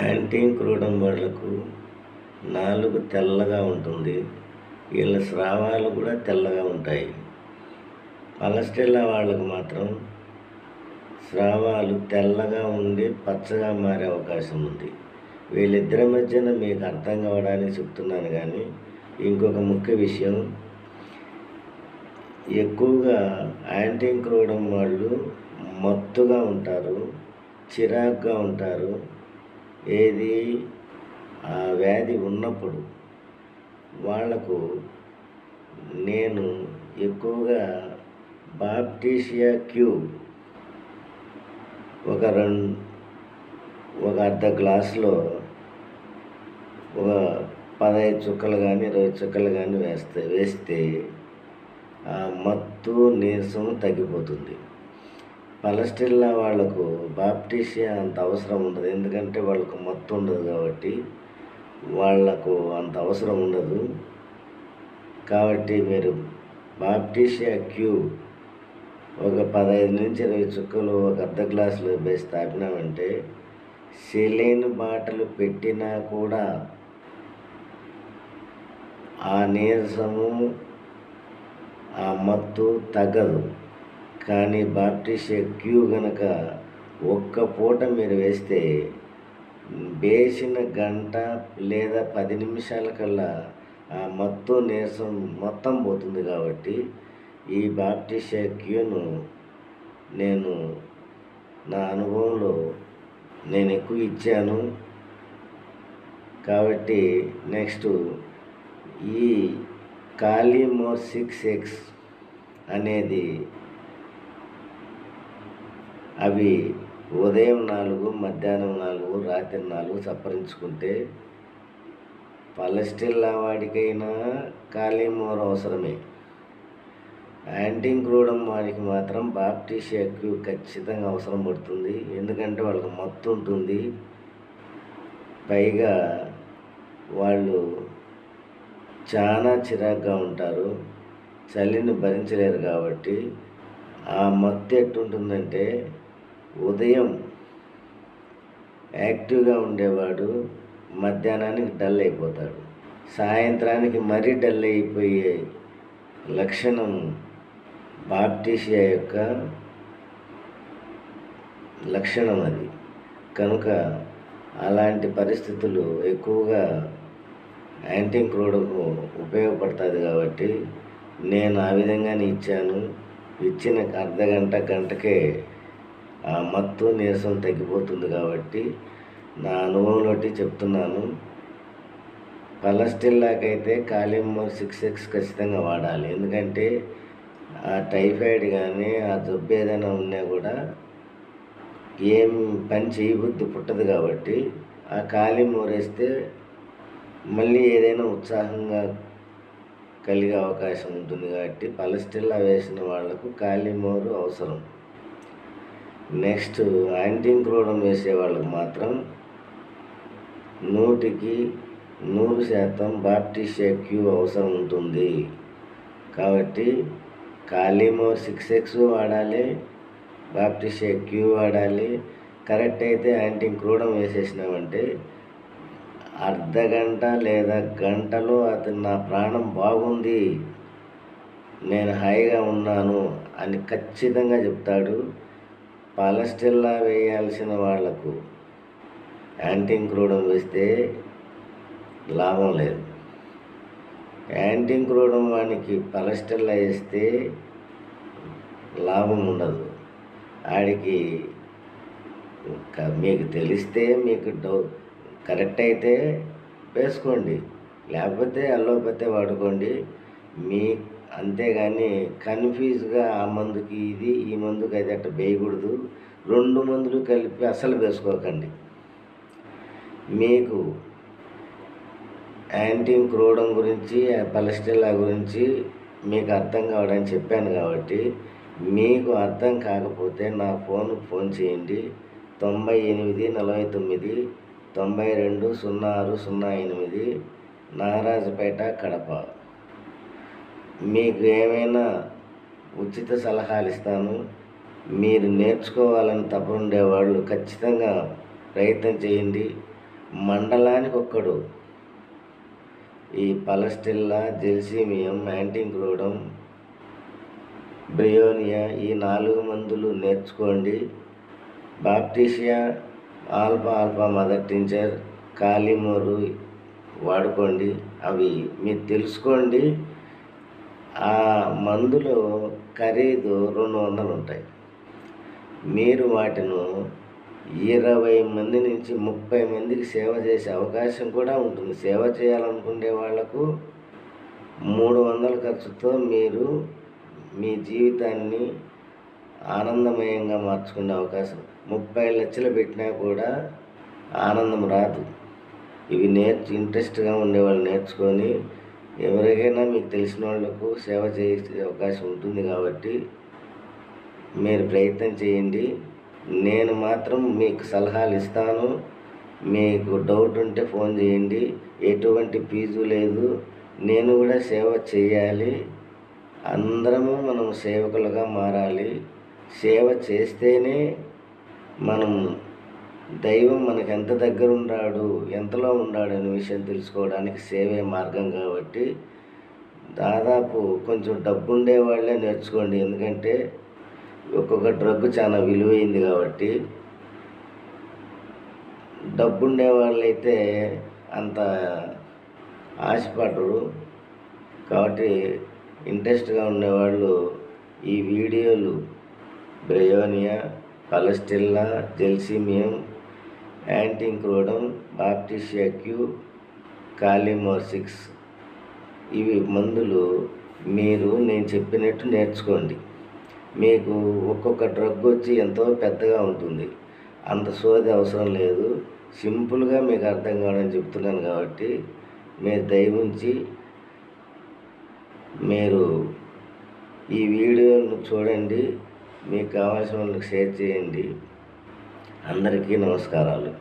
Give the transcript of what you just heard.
యాంటీక్రోడమ్ వాళ్ళకు నాలుగు తెల్లగా ఉంటుంది. వీళ్ళ స్రావాలు కూడా తెల్లగా ఉంటాయి. పలస్టెల్లా వాళ్ళకు మాత్రం స్రావాలు తెల్లగా ఉండి పచ్చగా మారే అవకాశం ఉంది. వీళ్ళిద్దరి మధ్యన మీకు అర్థం కావడానికి చెప్తున్నాను. కానీ ఇంకొక ముఖ్య విషయం, ఎక్కువగా యాంటీక్రోడమ్ వాళ్ళు మత్తుగా ఉంటారు, చిరాకుగా ఉంటారు. ఏది ఆ వ్యాధి ఉన్నప్పుడు వాళ్లకు నేను ఎక్కువగా బాప్టిషియా క్యూబ్ ఒక అర్ధ గ్లాసులో ఒక 15 చుక్కలు కానీ 20 చుక్కలు కానీ వేస్తే ఆ మత్తు నీరసం తగ్గిపోతుంది. పలస్టెల్లా వాళ్లకు బాప్టిషియా అంత అవసరం ఉండదు, ఎందుకంటే వాళ్ళకు మత్తు ఉండదు కాబట్టి వాళ్లకు అంత అవసరం ఉండదు. కాబట్టి మీరు బాప్టిషియా క్యూబ్ ఒక 15 నుంచి 20 చుక్కలు ఒక అర్ధ గ్లాసులో వేసి తాపినామంటే సెలైన్ బాటలు పెట్టినా కూడా ఆ నీరసము ఆ మత్తు తగ్గదు. కానీ బాప్టిషియా క్యూ గనక ఒక్క పూట మీరు వేస్తే వేసిన గంట లేదా 10 నిమిషాల కల్లా ఆ మత్తు నీరసం మొత్తం పోతుంది. కాబట్టి ఈ బాప్టిషియా క్యూను నేను నా అనుభవంలో నేను ఎక్కువ ఇచ్చాను. కాబట్టి నెక్స్ట్ ఈ కాలిమోర్ 6X అనేది అవి ఉదయం 4, మధ్యాహ్నం 4, రాత్రి 4 సప్పరించుకుంటే పలస్టెల్లా వాడికైనా కాలిమోర్ అవసరమే. యాంటీక్రోడమ్ వాడికి మాత్రం బాప్టిషియా క్యూబ్ ఖచ్చితంగా అవసరం పడుతుంది, ఎందుకంటే వాళ్ళకి మత్తు ఉంటుంది. పైగా వాళ్ళు చాలా చిరాగ్గా ఉంటారు, చలిని భరించలేరు. కాబట్టి ఆ మత్తు ఎట్టుంటుందంటే ఉదయం యాక్టివ్గా ఉండేవాడు మధ్యాహ్నానికి డల్ అయిపోతాడు, సాయంత్రానికి మరీ డల్ అయిపోయే లక్షణం బాప్టిషియా యొక్క లక్షణం అది. కనుక అలాంటి పరిస్థితులు ఎక్కువగా యాంటీక్రోడమ్కు ఉపయోగపడుతుంది. కాబట్టి నేను ఆ విధంగానే ఇచ్చాను. ఇచ్చిన అర్ధగంట గంటకే ఆ మత్తు నీరసం తగ్గిపోతుంది. కాబట్టి నా అనుభవంలో చెప్తున్నాను. పలస్టెల్లాకైతే కాలిమోర్ 6X ఖచ్చితంగా వాడాలి, ఎందుకంటే ఆ టైఫాయిడ్ కానీ ఆ జబ్బు ఏదైనా ఉన్నా కూడా ఏం పని చేయబుద్ధి పుట్టదు. కాబట్టి ఆ కాలిమోర్ వేస్తే మళ్ళీ ఏదైనా ఉత్సాహంగా కలిగే అవకాశం ఉంటుంది. కాబట్టి పలస్టెల్లా వేసిన వాళ్లకు కాలిమోరు అవసరం. నెక్స్ట్ యాంటీక్రోడమ్ వేసే వాళ్ళకు మాత్రం 100% బాప్టిషియా క్యూబ్ అవసరం ఉంటుంది. కాబట్టి కాలిమోర్ 6X వాడాలి, బాప్టిషియా క్యూబ్ వాడాలి. కరెక్ట్ అయితే యాంటీక్రోడమ్ వేసేసినామంటే అర్ధగంట లేదా గంటలో అతను నా ప్రాణం బాగుంది, నేను హాయిగా ఉన్నాను అని ఖచ్చితంగా చెప్తాడు. పలస్టెల్లా వేయాల్సిన వాళ్లకు యాంటీక్రోడమ్ వేస్తే లాభం లేదు. యాంటీక్రోడమ్ వానికి పలస్టెల్లా వేస్తే లాభం ఉండదు. ఆడికి మీకు తెలిస్తే మీకు కరెక్ట్ అయితే వేసుకోండి, లేకపోతే అల్లోపతే వాడుకోండి. అంతేగాని కన్ఫ్యూజ్గా ఆ మందుకి ఇది, ఈ మందుకి అది అట్ట వేయకూడదు. 2 మందులు కలిపి అసలు వేసుకోకండి. మీకు యాంటీక్రోడమ్ గురించి పలస్టెల్లా గురించి మీకు అర్థం కావడానికి చెప్పాను. కాబట్టి మీకు అర్థం కాకపోతే నా ఫోన్ చేయండి. 9849 92 0608 నాగరాజుపేట, కడప. మీకు ఏమైనా ఉచిత సలహాలు ఇస్తాను. మీరు నేర్చుకోవాలని తపనుండేవాళ్ళు ఖచ్చితంగా ప్రయత్నం చేయండి. మండలానికి ఒక్కడు ఈ పలస్టిల్లా, జెల్సీమియం, యాంటింక్రోడమ్, బ్రియోనియా ఈ 4 మందులు నేర్చుకోండి. బాప్టిషియా, ఆల్ఫా మదర్ టించర్, కాలిమోరు వాడుకోండి. అవి మీరు తెలుసుకోండి. ఆ మందులో ఖరీదు 200 ఉంటాయి. మీరు వాటిను 20 మంది నుంచి 30 మందికి సేవ చేసే అవకాశం కూడా ఉంటుంది. సేవ చేయాలనుకునే వాళ్లకు 300 ఖర్చుతో మీరు మీ జీవితాన్ని ఆనందమయంగా మార్చుకునే అవకాశం. 30 లక్షలు పెట్టినా కూడా ఆనందం రాదు. ఇవి ఇంట్రెస్ట్గా ఉండేవాళ్ళు నేర్చుకొని ఎవరికైనా మీకు తెలిసిన వాళ్లకు సేవ చేసే అవకాశం ఉంటుంది. కాబట్టి మీరు ప్రయత్నం చేయండి. నేను మాత్రం మీకు సలహాలు ఇస్తాను. మీకు డౌట్ ఉంటే ఫోన్ చేయండి. ఎటువంటి ఫీజు లేదు. నేను కూడా సేవ చేయాలి. అందరము మనం సేవకులుగా మారాలి. సేవ చేస్తేనే మనం దైవం మనకు ఎంత దగ్గర ఉన్నాడు, ఎంతలో ఉన్నాడు అనే విషయం తెలుసుకోవడానికి సేవే మార్గం. కాబట్టి దాదాపు కొంచెం డబ్బు ఉండే వాళ్ళే నేర్చుకోండి. ఎందుకంటే ఒక్కొక్క డ్రగ్ చాలా విలువైంది. కాబట్టి డబ్బుండే వాళ్ళైతే అంత ఆశపడరు. కాబట్టి ఇంట్రెస్ట్గా ఉండేవాళ్ళు ఈ వీడియోలు బ్రియోనియా, పలస్టిల్లా, జెల్సీమియం, యాంటింక్రోడమ్, బాప్టిషియా క్యూ, కాలిమోర్ 6 ఇవి మందులు మీరు నేను చెప్పినట్టు నేర్చుకోండి. మీకు ఒక్కొక్క డ్రగ్ వచ్చి ఎంతో పెద్దగా ఉంటుంది. అంత సోది అవసరం లేదు. సింపుల్గా మీకు అర్థం కావాలని చెప్తున్నాను. కాబట్టి మీరు దయవుంచి మీరు ఈ వీడియోను చూడండి. మీకు కావాల్సిన వాళ్ళకి షేర్ చేయండి. అందరికీ నమస్కారాలు.